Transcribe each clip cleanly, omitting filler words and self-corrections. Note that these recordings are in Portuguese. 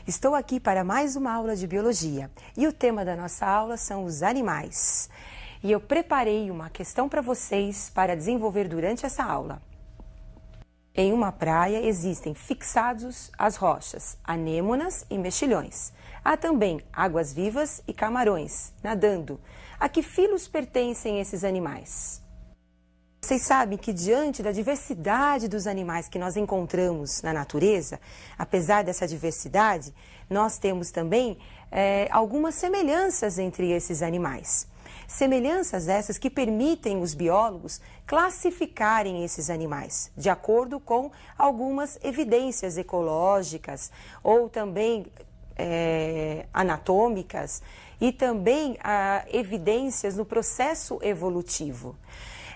Estou aqui para mais uma aula de biologia e o tema da nossa aula são os animais. E eu preparei uma questão para vocês para desenvolver durante essa aula. Em uma praia existem fixados às rochas, anêmonas e mexilhões. Há também águas-vivas e camarões nadando. A que filos pertencem esses animais? Vocês sabem que diante da diversidade dos animais que nós encontramos na natureza, apesar dessa diversidade, nós temos também algumas semelhanças entre esses animais. Semelhanças essas que permitem os biólogos classificarem esses animais, de acordo com algumas evidências ecológicas ou também anatômicas e também evidências no processo evolutivo.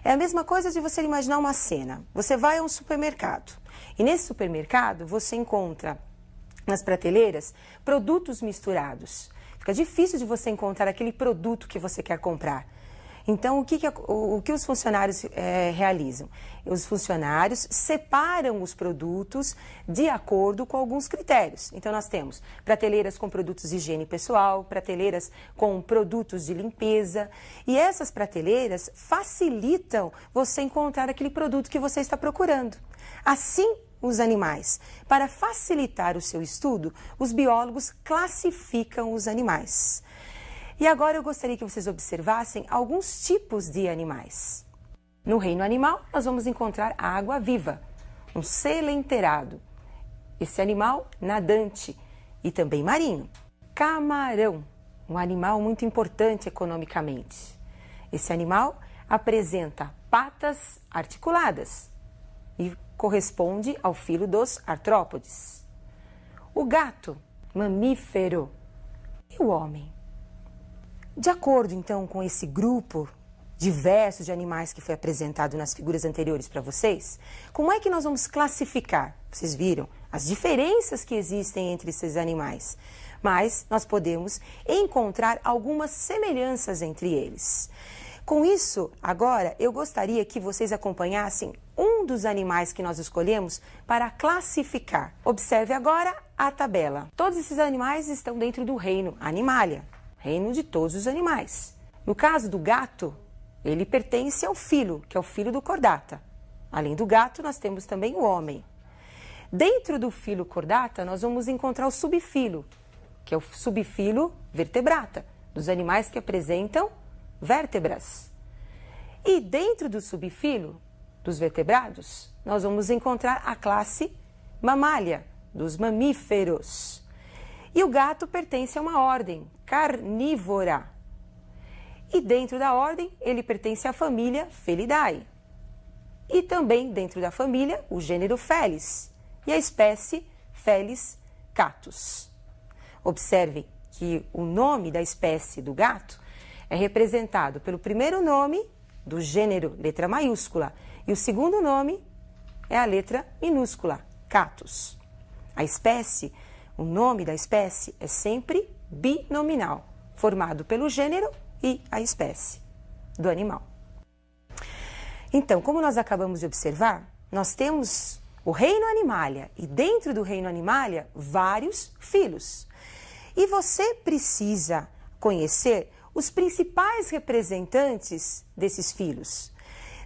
É a mesma coisa de você imaginar uma cena. Você vai a um supermercado e nesse supermercado você encontra nas prateleiras produtos misturados. Fica difícil de você encontrar aquele produto que você quer comprar. Então, o que os funcionários realizam? Os funcionários separam os produtos de acordo com alguns critérios. Então, nós temos prateleiras com produtos de higiene pessoal, prateleiras com produtos de limpeza. E essas prateleiras facilitam você encontrar aquele produto que você está procurando. Assim, os animais. Para facilitar o seu estudo, os biólogos classificam os animais. E agora eu gostaria que vocês observassem alguns tipos de animais. No reino animal, nós vamos encontrar a água-viva, um selenterado. Esse animal nadante e também marinho. Camarão, um animal muito importante economicamente. Esse animal apresenta patas articuladas e corresponde ao filo dos artrópodes. O gato, mamífero. E o homem? De acordo, então, com esse grupo diverso de animais que foi apresentado nas figuras anteriores para vocês, como é que nós vamos classificar? Vocês viram as diferenças que existem entre esses animais, mas nós podemos encontrar algumas semelhanças entre eles. Com isso, agora, eu gostaria que vocês acompanhassem um dos animais que nós escolhemos para classificar. Observe agora a tabela. Todos esses animais estão dentro do reino Animalia, reino de todos os animais. No caso do gato, ele pertence ao filo, que é o filo do Chordata. Além do gato, nós temos também o homem. Dentro do filo Chordata, nós vamos encontrar o subfilo, que é o subfilo Vertebrata, dos animais que apresentam vértebras. E dentro do subfilo dos vertebrados, nós vamos encontrar a classe Mammalia, dos mamíferos. E o gato pertence a uma ordem carnívora. E dentro da ordem, ele pertence à família Felidae. E também dentro da família, o gênero Felis e a espécie Felis catus. Observe que o nome da espécie do gato é representado pelo primeiro nome do gênero, letra maiúscula, e o segundo nome é a letra minúscula, catus. A espécie, o nome da espécie é sempre binominal, formado pelo gênero e a espécie do animal. Então, como nós acabamos de observar, nós temos o reino Animalia e dentro do reino Animalia vários filos. E você precisa conhecer os principais representantes desses filos.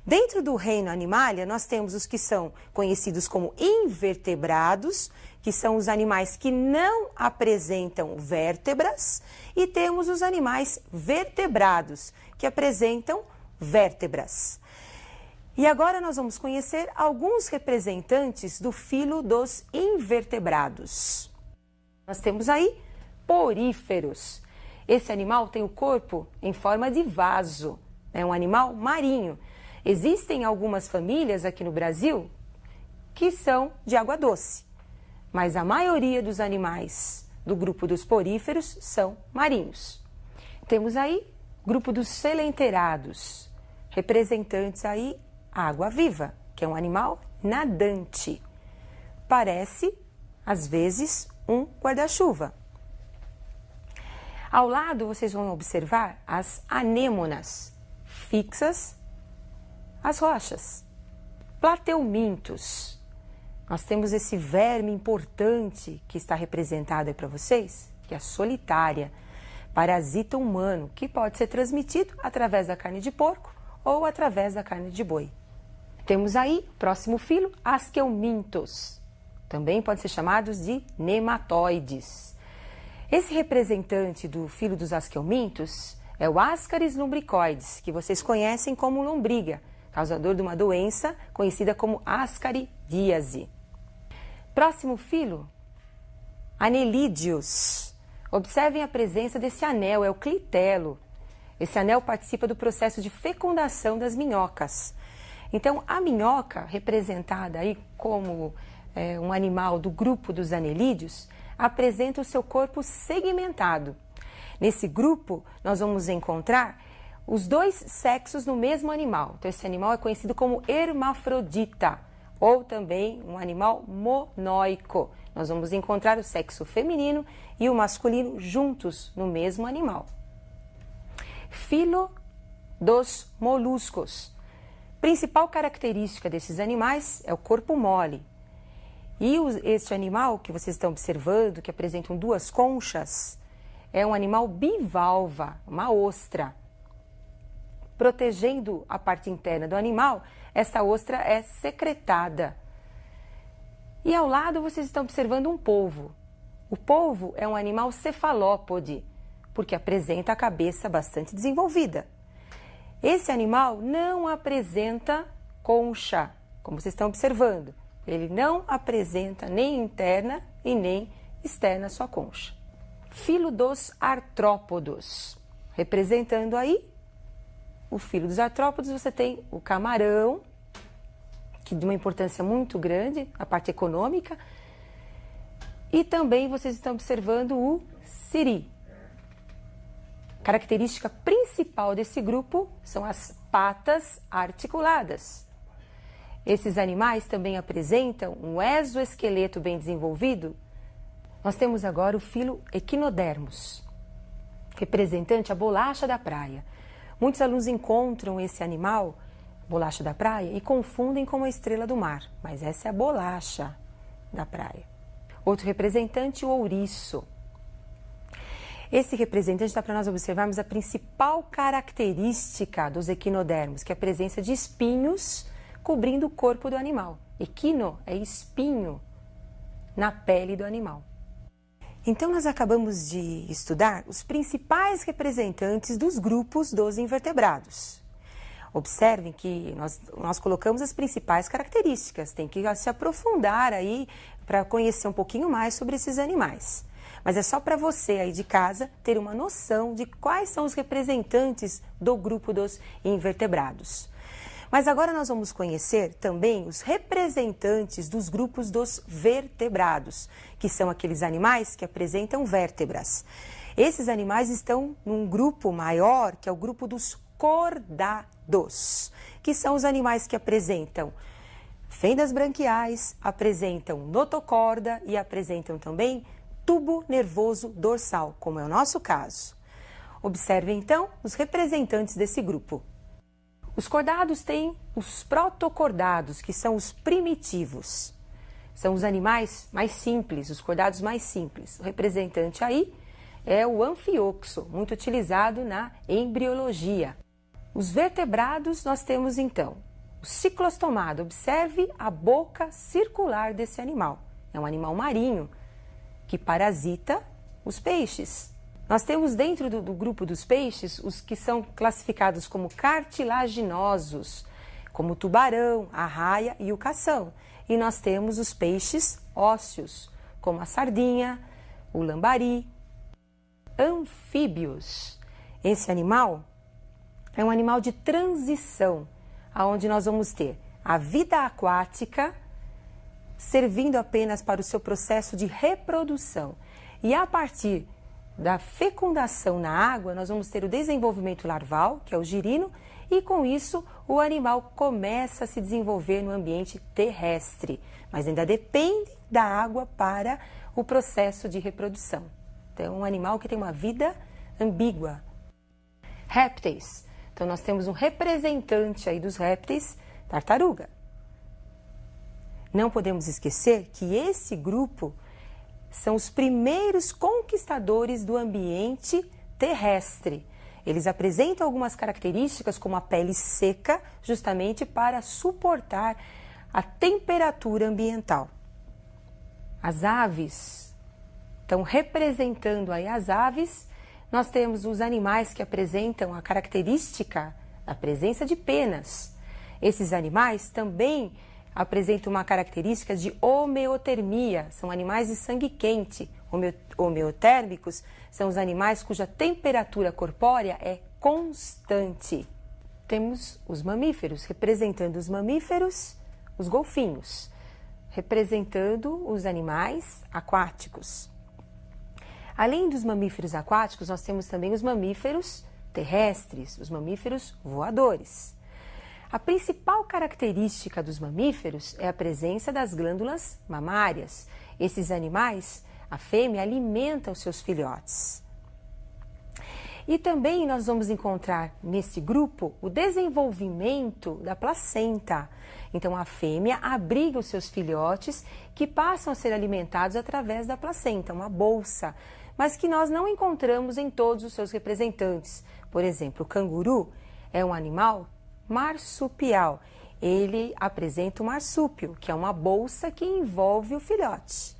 Dentro do reino Animalia, nós temos os que são conhecidos como invertebrados, que são os animais que não apresentam vértebras, e temos os animais vertebrados, que apresentam vértebras. E agora nós vamos conhecer alguns representantes do filo dos invertebrados. Nós temos aí poríferos. Esse animal tem o corpo em forma de vaso, é um animal marinho. Existem algumas famílias aqui no Brasil que são de água doce, mas a maioria dos animais do grupo dos poríferos são marinhos. Temos aí o grupo dos selenterados, representantes aí água-viva, que é um animal nadante. Parece, às vezes, um guarda-chuva. Ao lado, vocês vão observar as anêmonas, fixas às rochas. Plateumintos, nós temos esse verme importante que está representado aí para vocês, que é a solitária, parasita humano, que pode ser transmitido através da carne de porco ou através da carne de boi. Temos aí, próximo filo, asqueumintos. Também podem ser chamados de nematóides. Esse representante do filo dos asqueumintos é o Ascaris lumbricoides, que vocês conhecem como lombriga, causador de uma doença conhecida como ascaridíase. Próximo filo, anelídeos. Observem a presença desse anel, é o clitelo. Esse anel participa do processo de fecundação das minhocas. Então, a minhoca, representada aí como um animal do grupo dos anelídeos, apresenta o seu corpo segmentado. Nesse grupo, nós vamos encontrar os dois sexos no mesmo animal. Então, esse animal é conhecido como hermafrodita, ou também um animal monóico. Nós vamos encontrar o sexo feminino e o masculino juntos no mesmo animal. Filo dos moluscos. Principal característica desses animais é o corpo mole. E este animal que vocês estão observando, que apresentam duas conchas, é um animal bivalva, uma ostra. Protegendo a parte interna do animal, essa ostra é secretada. E ao lado vocês estão observando um polvo. O polvo é um animal cefalópode, porque apresenta a cabeça bastante desenvolvida. Esse animal não apresenta concha, como vocês estão observando. Ele não apresenta nem interna e nem externa sua concha. Filo dos artrópodos. Representando aí o filo dos artrópodos, você tem o camarão, que de uma importância muito grande, a parte econômica. E também vocês estão observando o siri. Característica principal desse grupo são as patas articuladas. Esses animais também apresentam um exoesqueleto bem desenvolvido. Nós temos agora o filo Echinodermos, representante a bolacha da praia. Muitos alunos encontram esse animal, bolacha da praia, e confundem com a estrela do mar, mas essa é a bolacha da praia. Outro representante, o ouriço. Esse representante dá para nós observarmos a principal característica dos equinodermos, que é a presença de espinhos cobrindo o corpo do animal. Equino é espinho na pele do animal. Então, nós acabamos de estudar os principais representantes dos grupos dos invertebrados. Observem que nós colocamos as principais características, tem que se aprofundar aí para conhecer um pouquinho mais sobre esses animais. Mas é só para você aí de casa ter uma noção de quais são os representantes do grupo dos invertebrados. Mas agora nós vamos conhecer também os representantes dos grupos dos vertebrados, que são aqueles animais que apresentam vértebras. Esses animais estão num grupo maior, que é o grupo dos cordados, que são os animais que apresentam fendas branquiais, apresentam notocorda e apresentam também tubo nervoso dorsal, como é o nosso caso. Observe então os representantes desse grupo. Os cordados têm os protocordados, que são os primitivos. São os animais mais simples, os cordados mais simples. O representante aí é o anfioxo, muito utilizado na embriologia. Os vertebrados nós temos então o ciclostomado. Observe a boca circular desse animal. É um animal marinho que parasita os peixes. Nós temos dentro do grupo dos peixes os que são classificados como cartilaginosos, como o tubarão, a raia e o cação. E nós temos os peixes ósseos, como a sardinha, o lambari. Anfíbios. Esse animal é um animal de transição, onde nós vamos ter a vida aquática servindo apenas para o seu processo de reprodução. E a partir da fecundação na água, nós vamos ter o desenvolvimento larval, que é o girino, e com isso o animal começa a se desenvolver no ambiente terrestre, mas ainda depende da água para o processo de reprodução. Então, é um animal que tem uma vida ambígua. Répteis. Então, nós temos um representante aí dos répteis, tartaruga. Não podemos esquecer que esse grupo são os primeiros conquistadores do ambiente terrestre. Eles apresentam algumas características como a pele seca, justamente para suportar a temperatura ambiental. As aves, então representando aí as aves, nós temos os animais que apresentam a característica da presença de penas. Esses animais também apresentam uma característica de homeotermia, são animais de sangue quente. Homeotérmicos são os animais cuja temperatura corpórea é constante. Temos os mamíferos, representando os mamíferos, os golfinhos, representando os animais aquáticos. Além dos mamíferos aquáticos, nós temos também os mamíferos terrestres, os mamíferos voadores. A principal característica dos mamíferos é a presença das glândulas mamárias. Esses animais, a fêmea alimenta os seus filhotes. E também nós vamos encontrar nesse grupo o desenvolvimento da placenta. Então a fêmea abriga os seus filhotes que passam a ser alimentados através da placenta, uma bolsa, mas que nós não encontramos em todos os seus representantes. Por exemplo, o canguru é um animal marsupial. Ele apresenta o marsúpio, que é uma bolsa que envolve o filhote.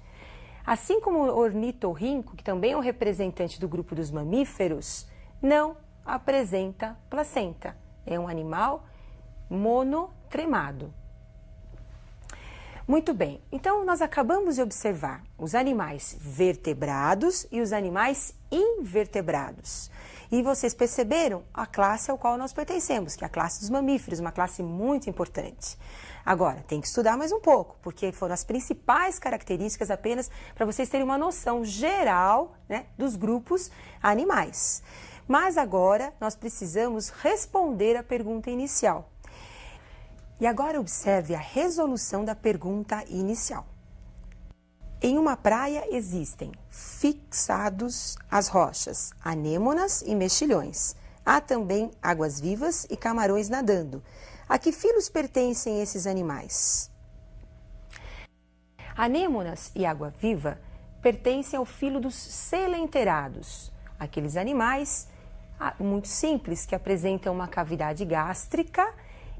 Assim como o ornitorrinco, que também é um representante do grupo dos mamíferos, não apresenta placenta. É um animal monotremado. Muito bem, então nós acabamos de observar os animais vertebrados e os animais invertebrados. E vocês perceberam a classe ao qual nós pertencemos, que é a classe dos mamíferos, uma classe muito importante. Agora, tem que estudar mais um pouco, porque foram as principais características apenas para vocês terem uma noção geral, né, dos grupos animais. Mas agora nós precisamos responder a pergunta inicial. E agora observe a resolução da pergunta inicial. Em uma praia existem fixados às rochas, anêmonas e mexilhões. Há também águas-vivas e camarões nadando. A que filos pertencem esses animais? Anêmonas e água-viva pertencem ao filo dos selenterados, aqueles animais muito simples que apresentam uma cavidade gástrica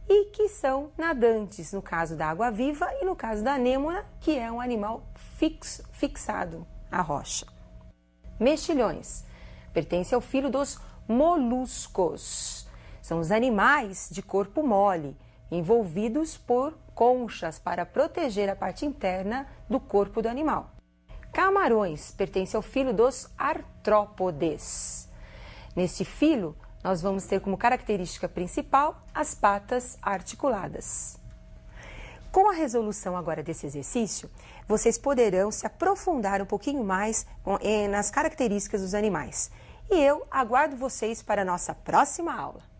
e que são nadantes, no caso da água-viva e no caso da anêmona, que é um animal fixado à rocha. Mexilhões pertencem ao filo dos moluscos. São os animais de corpo mole, envolvidos por conchas para proteger a parte interna do corpo do animal. Camarões pertencem ao filo dos artrópodes. Neste filo, nós vamos ter como característica principal as patas articuladas. Com a resolução agora desse exercício, vocês poderão se aprofundar um pouquinho mais nas características dos animais. E eu aguardo vocês para a nossa próxima aula.